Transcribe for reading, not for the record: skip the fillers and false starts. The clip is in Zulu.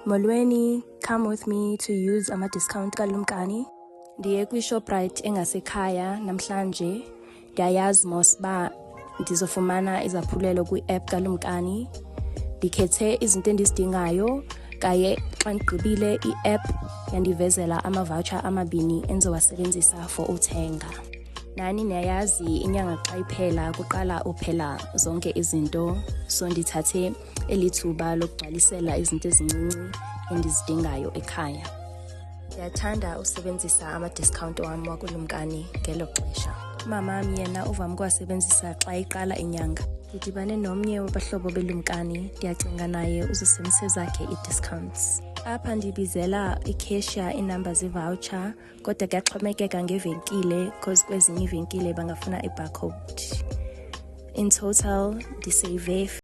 Molweni, come with me to use ama-discount weLumkani. Ndiye kwi-Shoprite engasekhaya namhlanje. Ndiyayazi mos ba ndizofumana izaphulelo kwi-app weLumkani. Ndikhethe izinto endizidingayo, kaye xa ndigqibile i-app yandivezela ama-voucher amabini endizowasebenzisa for uthenga. Nani niyayazi inyanga xa iphela kuqala uphela zonke izinto, so ndithathe elithuba lokugcwalisela izinto ezincinci endizidingayo ekhaya. Ndiyathanda usebenzisa ama-discount wami wakuLumkani ngelo xesha. Umamami yena uvame ukuwasebenzisa xa iqala inyanga. Ndidibane nomnye wabahlobo beLumkani, ndiyacinga naye uzosebenzisa zakhe i-discounts. Apha ndibizela i-cashier inamba ze-voucher, kodwa kuyaxhomekeka ngevenkile because kwezinye ivenkile bangafuna i-barcode. In total, ndisave